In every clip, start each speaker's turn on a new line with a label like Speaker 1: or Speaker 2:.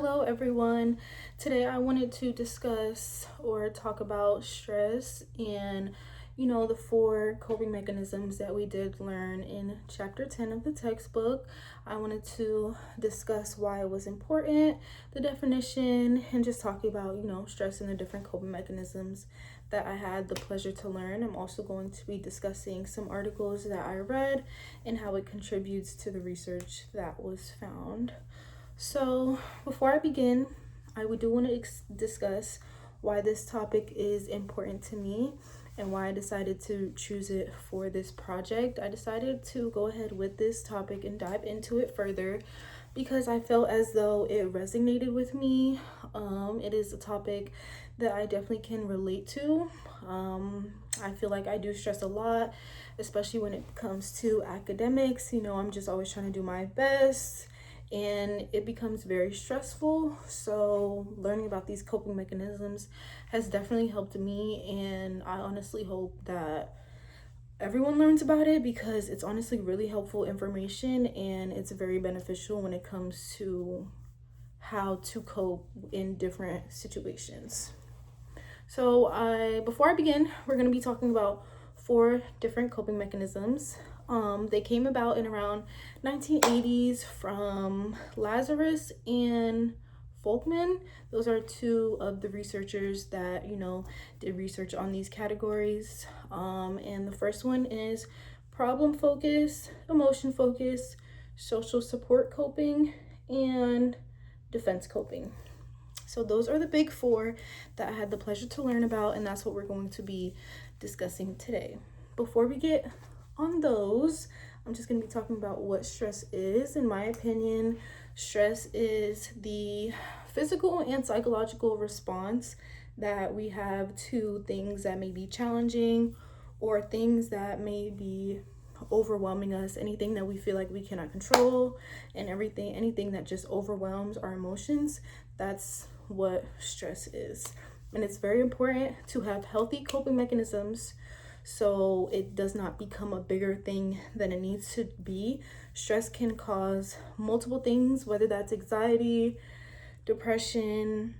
Speaker 1: Hello everyone. Today I wanted to discuss or talk about stress and the four coping mechanisms that we did learn in chapter 10 of the textbook. I wanted to discuss why it was important, the definition, and just talking about, stress and the different coping mechanisms that I had the pleasure to learn. I'm also going to be discussing some articles that I read and how it contributes to the research that was found. So, before I begin, I do want to discuss why this topic is important to me and why I decided to choose it for this project. I decided to go ahead with this topic and dive into it further because I felt as though it resonated with me. It is a topic that I definitely can relate to. I feel like I do stress a lot, especially when it comes to academics. I'm just always trying to do my best and it becomes very stressful. So learning about these coping mechanisms has definitely helped me, and I honestly hope that everyone learns about it because it's honestly really helpful information and it's very beneficial when it comes to how to cope in different situations. So before I begin, we're going to be talking about four different coping mechanisms. They came about in around 1980s from Lazarus and Folkman. Those are two of the researchers that, did research on these categories. And the first one is problem focus, emotion focus, social support coping, and defense coping. So those are the big four that I had the pleasure to learn about, and that's what we're going to be discussing today. Before we get on those, I'm just going to be talking about what stress is. In my opinion, stress is the physical and psychological response that we have to things that may be challenging or things that may be overwhelming us, anything that we feel like we cannot control, and anything that just overwhelms our emotions. That's what stress is. And it's very important to have healthy coping mechanisms so it does not become a bigger thing than it needs to be. Stress can cause multiple things, whether that's anxiety, depression.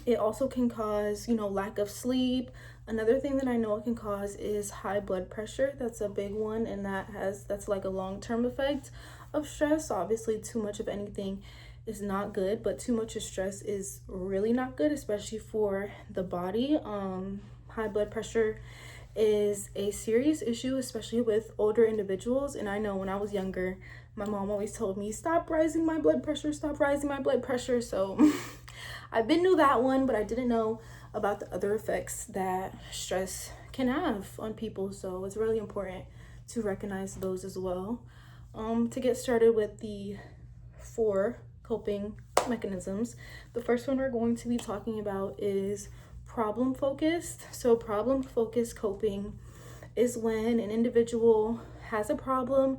Speaker 1: It also can cause, lack of sleep. Another thing that I know it can cause is high blood pressure. That's a big one, and that's like a long-term effect of stress. Obviously, too much of anything is not good, but too much of stress is really not good, especially for the body. High blood pressure is a serious issue, especially with older individuals. And I know when I was younger, my mom always told me, stop rising my blood pressure, stop rising my blood pressure. So I've been knew that one, but I didn't know about the other effects that stress can have on people. So it's really important to recognize those as well. To get started with the four coping mechanisms, the first one we're going to be talking about is problem focused. So problem focused coping is when an individual has a problem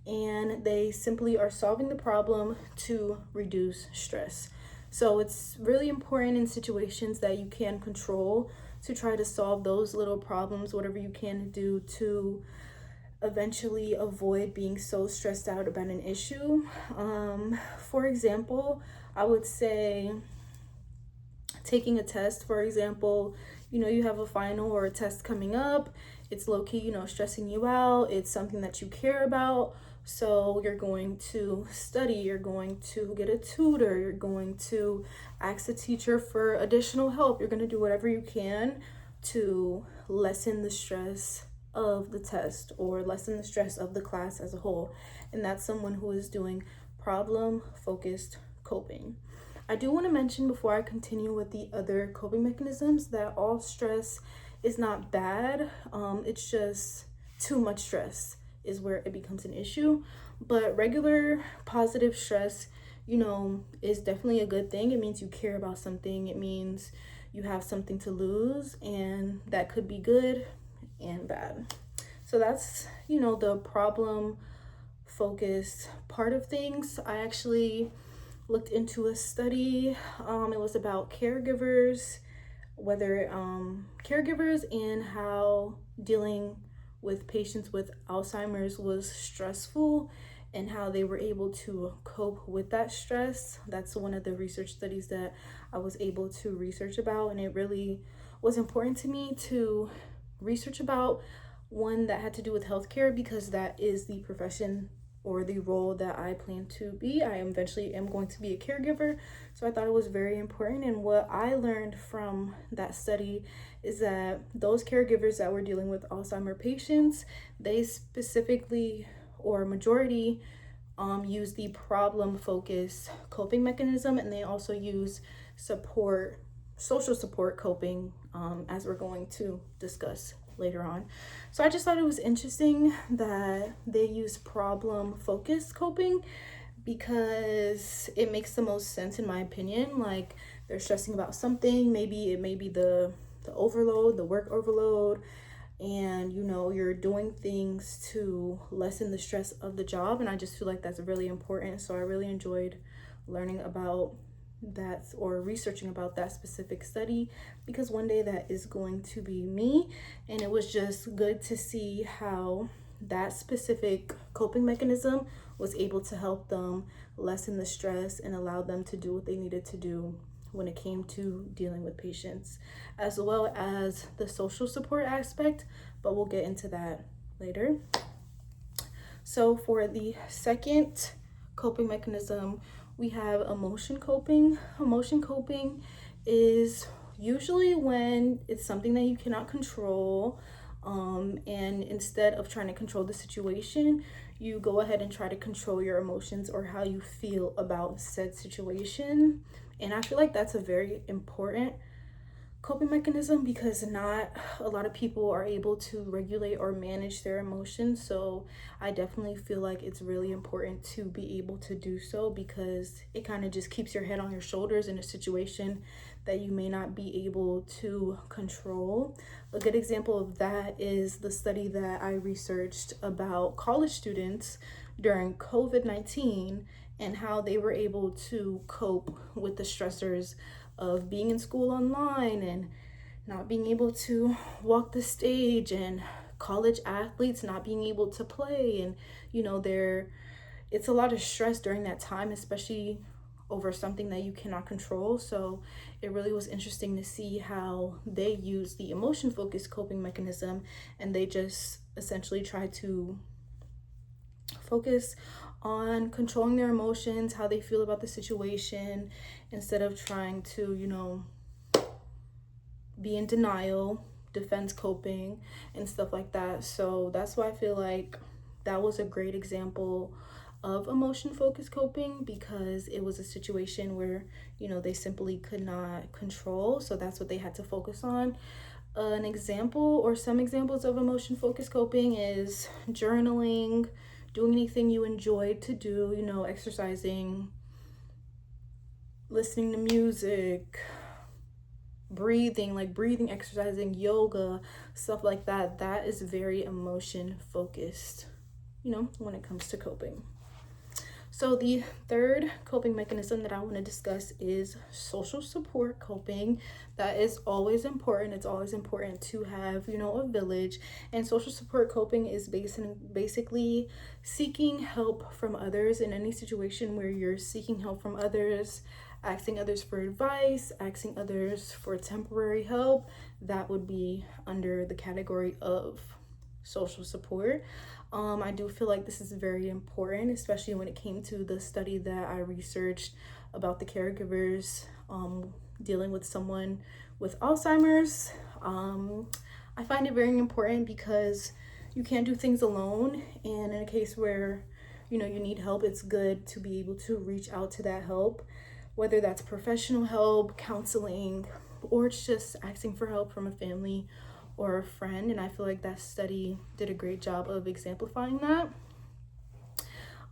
Speaker 1: and they simply are solving the problem to reduce stress. So it's really important in situations that you can control to try to solve those little problems, whatever you can do to eventually avoid being so stressed out about an issue. For example, I would say taking a test, for example, you have a final or a test coming up, it's low-key, stressing you out, it's something that you care about, so you're going to study, you're going to get a tutor, you're going to ask the teacher for additional help, you're going to do whatever you can to lessen the stress of the test or lessen the stress of the class as a whole. And that's someone who is doing problem-focused coping. I do want to mention before I continue with the other coping mechanisms that all stress is not bad. It's just too much stress is where it becomes an issue. But regular positive stress, is definitely a good thing. It means you care about something. It means you have something to lose, and that could be good and bad. So that's, the problem focused part of things. I actually looked into a study. It was about caregivers, whether caregivers and how dealing with patients with Alzheimer's was stressful. and how they were able to cope with that stress. That's one of the research studies that I was able to research about, and it really was important to me to research about one that had to do with healthcare, because that is the profession or the role that I plan to be. I eventually am going to be a caregiver, so I thought it was very important. And what I learned from that study is that those caregivers that were dealing with Alzheimer patients, they specifically or majority use the problem focused coping mechanism, and they also use social support coping, as we're going to discuss later on. So I just thought it was interesting that they use problem focused coping, because it makes the most sense in my opinion. Like, they're stressing about something, maybe it may be the overload, the work overload, and you're doing things to lessen the stress of the job, and I just feel like that's really important. So I really enjoyed learning about that or researching about that specific study, because one day that is going to be me, and it was just good to see how that specific coping mechanism was able to help them lessen the stress and allow them to do what they needed to do when it came to dealing with patients, as well as the social support aspect, but we'll get into that later. So for the second coping mechanism, we have emotion coping. Emotion coping is usually when it's something that you cannot control, and instead of trying to control the situation, you go ahead and try to control your emotions or how you feel about said situation. And I feel like that's a very important coping mechanism, because not a lot of people are able to regulate or manage their emotions. So I definitely feel like it's really important to be able to do so, because it kind of just keeps your head on your shoulders in a situation that you may not be able to control. A good example of that is the study that I researched about college students during COVID-19 and how they were able to cope with the stressors of being in school online and not being able to walk the stage, and college athletes not being able to play. And it's a lot of stress during that time, especially over something that you cannot control. So it really was interesting to see how they use the emotion focused coping mechanism, and they just essentially try to focus on controlling their emotions, how they feel about the situation, instead of trying to, be in denial, defense coping, and stuff like that. So that's why I feel like that was a great example of emotion focused coping, because it was a situation where, they simply could not control. So that's what they had to focus on. An example or some examples of emotion focused coping is journaling, doing anything you enjoyed to do, exercising, listening to music, breathing exercising, yoga, stuff like that. That is very emotion focused, when it comes to coping. So the third coping mechanism that I want to discuss is social support coping. That is always important. It's always important to have, a village. And social support coping is basically seeking help from others in any situation where you're seeking help from others, asking others for advice, asking others for temporary help. That would be under the category of social support. I do feel like this is very important, especially when it came to the study that I researched about the caregivers dealing with someone with Alzheimer's. I find it very important because you can't do things alone, and in a case where you need help, it's good to be able to reach out to that help, whether that's professional help, counseling, or it's just asking for help from a family or a friend. And I feel like that study did a great job of exemplifying that.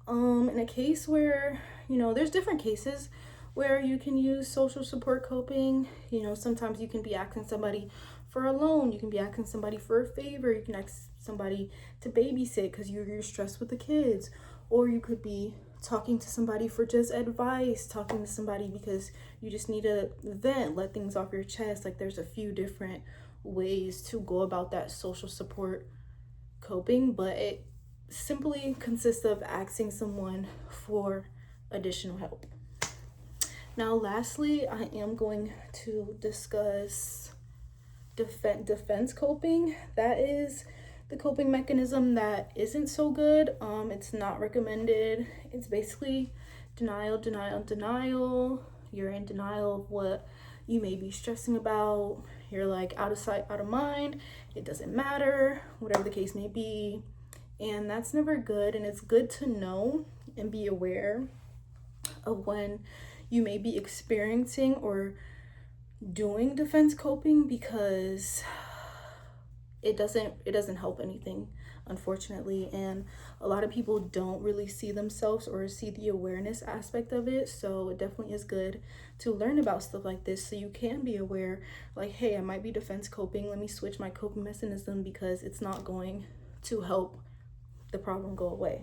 Speaker 1: In a case where, there's different cases where you can use social support coping. Sometimes you can be asking somebody for a loan, you can be asking somebody for a favor, you can ask somebody to babysit because you're stressed with the kids, or you could be talking to somebody for just advice, talking to somebody because you just need to vent, let things off your chest. Like, there's a few different ways to go about that social support coping, but it simply consists of asking someone for additional help. Now, lastly, I am going to discuss defense coping. That is the coping mechanism that isn't so good. It's not recommended. It's basically denial. You're in denial of what you may be stressing about. You're like out of sight, out of mind. It doesn't matter, whatever the case may be. And that's never good. And it's good to know and be aware of when you may be experiencing or doing defense coping, because it doesn't help anything, unfortunately. And a lot of people don't really see themselves or see the awareness aspect of it. So it definitely is good to learn about stuff like this, so you can be aware, like, hey, I might be defense coping, let me switch my coping mechanism, because it's not going to help the problem go away.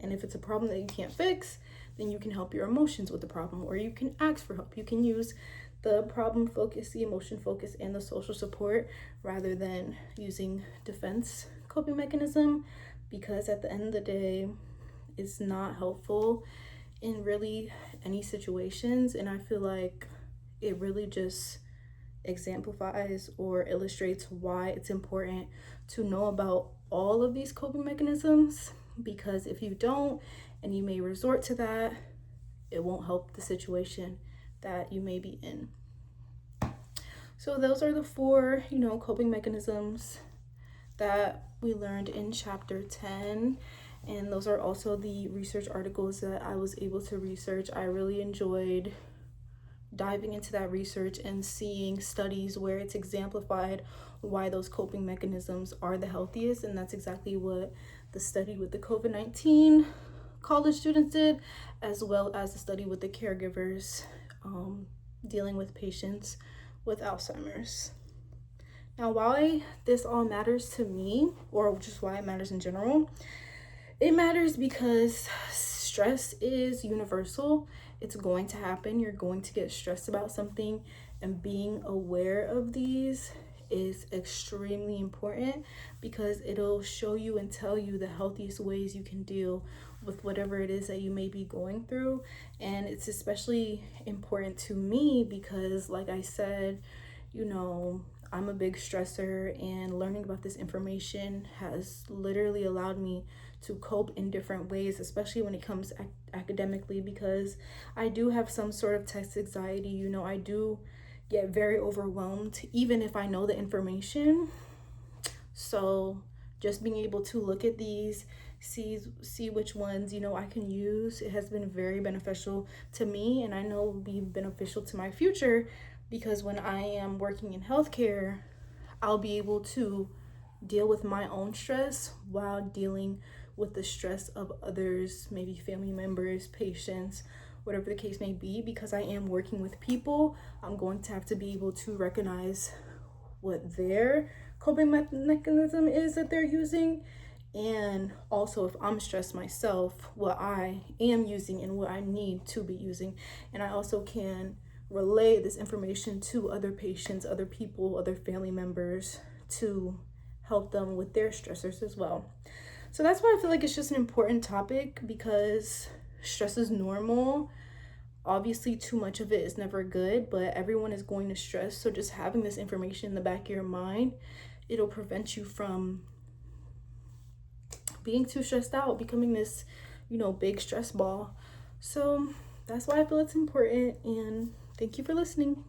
Speaker 1: And if it's a problem that you can't fix, then you can help your emotions with the problem, or you can ask for help. You can use the problem focus, the emotion focus, and the social support, rather than using defense coping mechanism, because at the end of the day, it's not helpful in really any situations. And I feel like it really just exemplifies or illustrates why it's important to know about all of these coping mechanisms, because if you don't and you may resort to that, it won't help the situation that you may be in. So those are the 4, coping mechanisms that we learned in chapter 10. And those are also the research articles that I was able to research. I really enjoyed diving into that research and seeing studies where it's exemplified why those coping mechanisms are the healthiest. And that's exactly what the study with the COVID-19 college students did, as well as the study with the caregivers dealing with patients with Alzheimer's. Now, why this all matters to me, or just why it matters in general, it matters because stress is universal. It's going to happen. You're going to get stressed about something, and being aware of these is extremely important, because it'll show you and tell you the healthiest ways you can deal with whatever it is that you may be going through. And it's especially important to me because, like I said, I'm a big stressor, and learning about this information has literally allowed me to cope in different ways, especially when it comes academically, because I do have some sort of test anxiety. I do get very overwhelmed even if I know the information. So just being able to look at these, see which ones I can use, it has been very beneficial to me, and I know will be beneficial to my future, because when I am working in healthcare, I'll be able to deal with my own stress while dealing with the stress of others, maybe family members, patients, whatever the case may be. Because I am working with people, I'm going to have to be able to recognize what their coping mechanism is that they're using, and also if I'm stressed myself, what I am using and what I need to be using. And I also can relay this information to other patients, other people, other family members, to help them with their stressors as well. So that's why I feel like it's just an important topic, because stress is normal. Obviously, too much of it is never good, but everyone is going to stress. So just having this information in the back of your mind, it'll prevent you from being too stressed out, becoming this, big stress ball. So that's why I feel it's important. And thank you for listening.